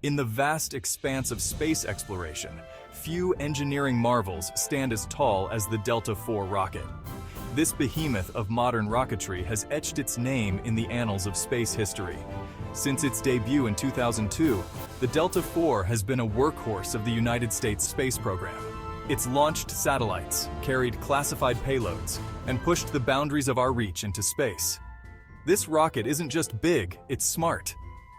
In the vast expanse of space exploration, few engineering marvels stand as tall as the Delta IV rocket. This behemoth of modern rocketry has etched its name in the annals of space history. Since its debut in 2002, the Delta IV has been a workhorse of the United States space program. It's launched satellites, carried classified payloads, and pushed the boundaries of our reach into space. This rocket isn't just big, it's smart.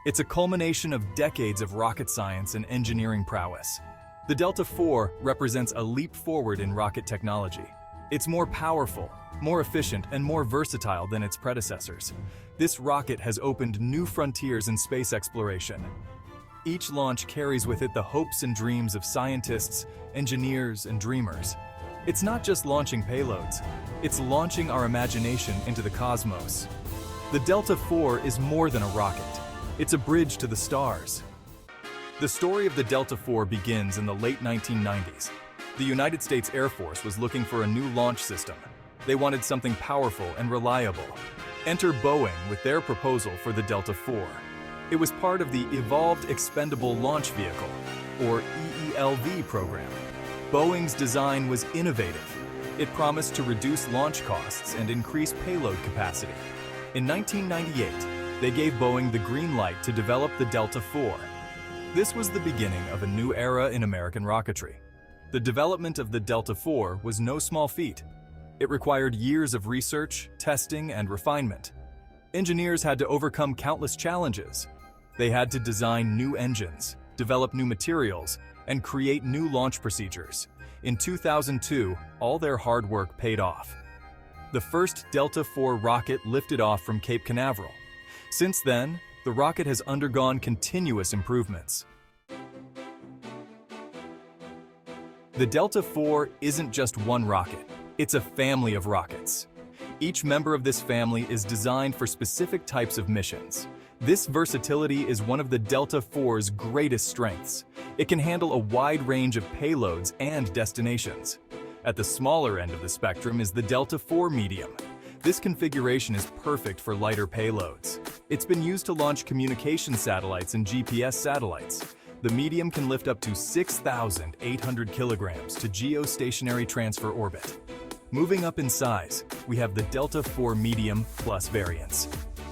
It's a culmination of decades of rocket science and engineering prowess. The Delta IV represents a leap forward in rocket technology. It's more powerful, more efficient, and more versatile than its predecessors. This rocket has opened new frontiers in space exploration. Each launch carries with it the hopes and dreams of scientists, engineers, and dreamers. It's not just launching payloads, it's launching our imagination into the cosmos. The Delta IV is more than a rocket. It's a bridge to the stars. The story of the Delta IV begins in the late 1990s. The United States Air Force was looking for a new launch system. They wanted something powerful and reliable. Enter Boeing with their proposal for the Delta IV. It was part of the Evolved Expendable Launch Vehicle, or EELV program. Boeing's design was innovative. It promised to reduce launch costs and increase payload capacity. In 1998, they gave Boeing the green light to develop the Delta IV. This was the beginning of a new era in American rocketry. The development of the Delta IV was no small feat. It required years of research, testing, and refinement. Engineers had to overcome countless challenges. They had to design new engines, develop new materials, and create new launch procedures. In 2002, all their hard work paid off. The first Delta IV rocket lifted off from Cape Canaveral. Since then, the rocket has undergone continuous improvements. The Delta IV isn't just one rocket, it's a family of rockets. Each member of this family is designed for specific types of missions. This versatility is one of the Delta IV's greatest strengths. It can handle a wide range of payloads and destinations. At the smaller end of the spectrum is the Delta IV Medium. This configuration is perfect for lighter payloads. It's been used to launch communication satellites and GPS satellites. The Medium can lift up to 6,800 kilograms to geostationary transfer orbit. Moving up in size, we have the Delta IV Medium Plus variants.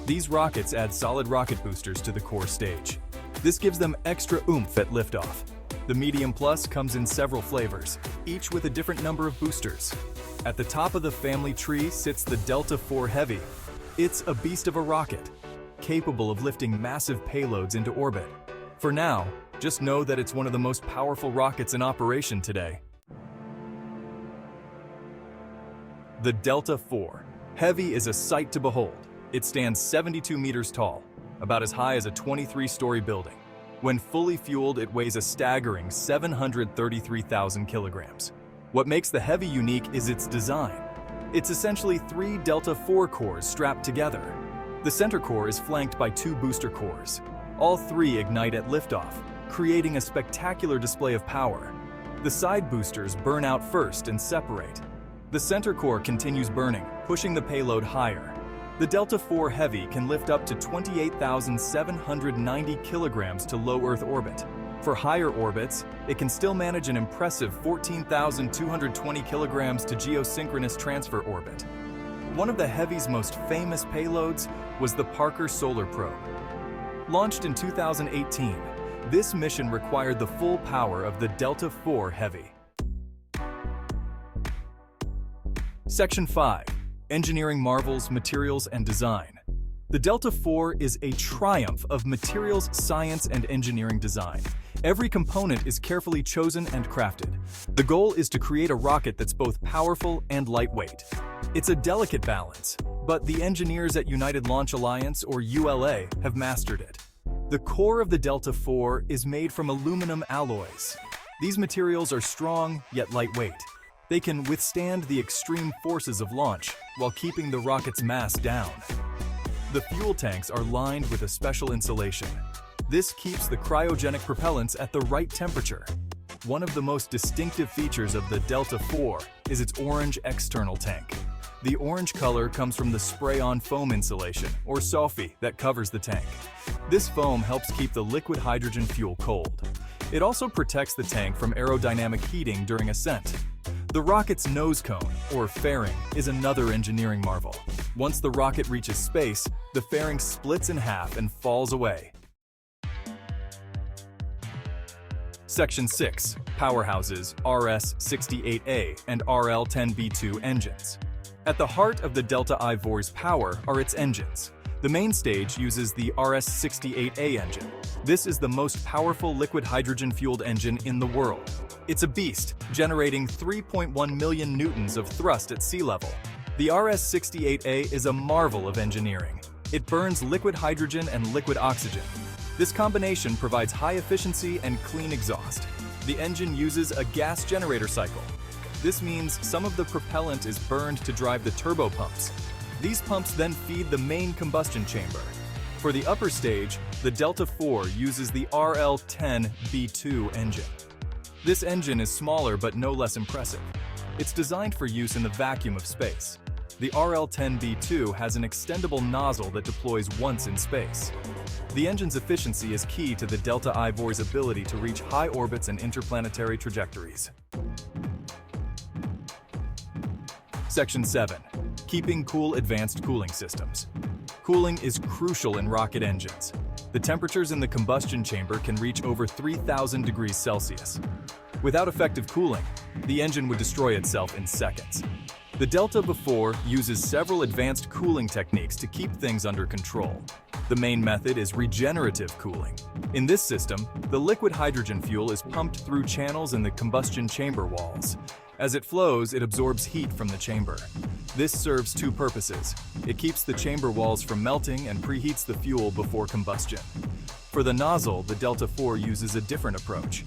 These rockets add solid rocket boosters to the core stage. This gives them extra oomph at liftoff. The Medium Plus comes in several flavors, each with a different number of boosters. At the top of the family tree sits the Delta IV Heavy. It's a beast of a rocket, capable of lifting massive payloads into orbit. For now, just know that it's one of the most powerful rockets in operation today. The Delta IV Heavy is a sight to behold. It stands 72 meters tall, about as high as a 23-story building. When fully fueled, it weighs a staggering 733,000 kilograms. What makes the Heavy unique is its design. It's essentially 3 Delta IV cores strapped together. The center core is flanked by 2 booster cores. All 3 ignite at liftoff, creating a spectacular display of power. The side boosters burn out first and separate. The center core continues burning, pushing the payload higher. The Delta IV Heavy can lift up to 28,790 kilograms to low Earth orbit. For higher orbits, it can still manage an impressive 14,220 kilograms to geosynchronous transfer orbit. One of the Heavy's most famous payloads was the Parker Solar Probe. Launched in 2018, this mission required the full power of the Delta IV Heavy. Section 5. Engineering Marvels, Materials, and Design. The Delta IV is a triumph of materials, science, and engineering design. Every component is carefully chosen and crafted. The goal is to create a rocket that's both powerful and lightweight. It's a delicate balance, but the engineers at United Launch Alliance, or ULA, have mastered it. The core of the Delta IV is made from aluminum alloys. These materials are strong yet lightweight. They can withstand the extreme forces of launch while keeping the rocket's mass down. The fuel tanks are lined with a special insulation. This keeps the cryogenic propellants at the right temperature. One of the most distinctive features of the Delta IV is its orange external tank. The orange color comes from the spray-on foam insulation, or SOFI, that covers the tank. This foam helps keep the liquid hydrogen fuel cold. It also protects the tank from aerodynamic heating during ascent. The rocket's nose cone, or fairing, is another engineering marvel. Once the rocket reaches space, the fairing splits in half and falls away. Section 6. Powerhouses, RS-68A and RL-10B2 engines. At the heart of the Delta I-Vor's power are its engines. The main stage uses the RS-68A engine. This is the most powerful liquid hydrogen-fueled engine in the world. It's a beast, generating 3.1 million newtons of thrust at sea level. The RS-68A is a marvel of engineering. It burns liquid hydrogen and liquid oxygen. This combination provides high efficiency and clean exhaust. The engine uses a gas generator cycle. This means some of the propellant is burned to drive the turbo pumps. These pumps then feed the main combustion chamber. For the upper stage, the Delta IV uses the RL-10B2 engine. This engine is smaller but no less impressive. It's designed for use in the vacuum of space. The RL-10B2 has an extendable nozzle that deploys once in space. The engine's efficiency is key to the Delta I-Vor's ability to reach high orbits and interplanetary trajectories. Section 7. Keeping cool advanced cooling systems. Cooling is crucial in rocket engines. The temperatures in the combustion chamber can reach over 3,000 degrees Celsius. Without effective cooling, the engine would destroy itself in seconds. The Delta IV uses several advanced cooling techniques to keep things under control. The main method is regenerative cooling. In this system, the liquid hydrogen fuel is pumped through channels in the combustion chamber walls. As it flows, it absorbs heat from the chamber. This serves two purposes. It keeps the chamber walls from melting and preheats the fuel before combustion. For the nozzle, the Delta IV uses a different approach.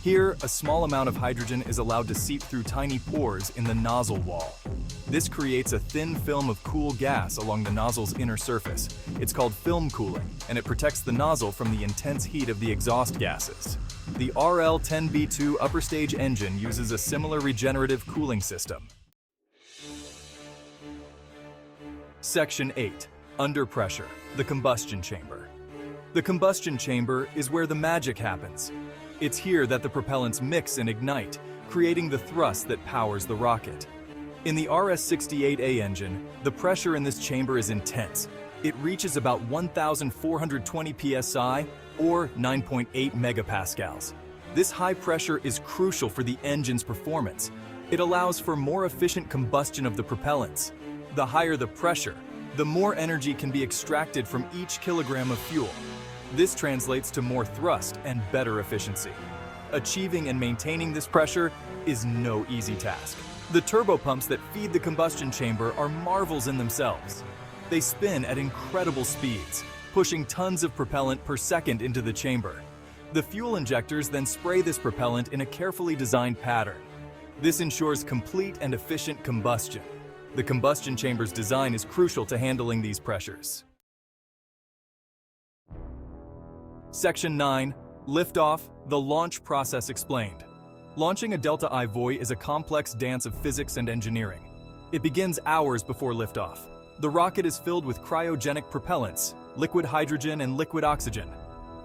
Here, a small amount of hydrogen is allowed to seep through tiny pores in the nozzle wall. This creates a thin film of cool gas along the nozzle's inner surface. It's called film cooling, and it protects the nozzle from the intense heat of the exhaust gases. The RL-10B2 upper stage engine uses a similar regenerative cooling system. Section 8. Under pressure, the combustion chamber. The combustion chamber is where the magic happens. It's here that the propellants mix and ignite, creating the thrust that powers the rocket. In the RS-68A engine, the pressure in this chamber is intense. It reaches about 1,420 psi, or 9.8 megapascals. This high pressure is crucial for the engine's performance. It allows for more efficient combustion of the propellants. The higher the pressure, the more energy can be extracted from each kilogram of fuel. This translates to more thrust and better efficiency. Achieving and maintaining this pressure is no easy task. The turbopumps that feed the combustion chamber are marvels in themselves. They spin at incredible speeds, pushing tons of propellant per second into the chamber. The fuel injectors then spray this propellant in a carefully designed pattern. This ensures complete and efficient combustion. The combustion chamber's design is crucial to handling these pressures. Section 9. Liftoff, the launch process explained. Launching a Delta I-Voi is a complex dance of physics and engineering. It begins hours before liftoff. The rocket is filled with cryogenic propellants, liquid hydrogen and liquid oxygen.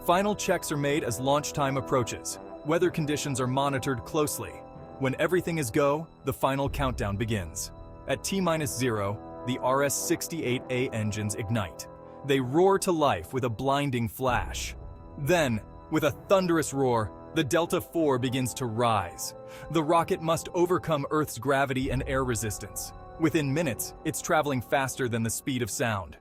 Final checks are made as launch time approaches. Weather conditions are monitored closely. When everything is go, the final countdown begins. At T-0, the RS-68A engines ignite. They roar to life with a blinding flash. Then, with a thunderous roar, the Delta IV begins to rise. The rocket must overcome Earth's gravity and air resistance. Within minutes, it's traveling faster than the speed of sound.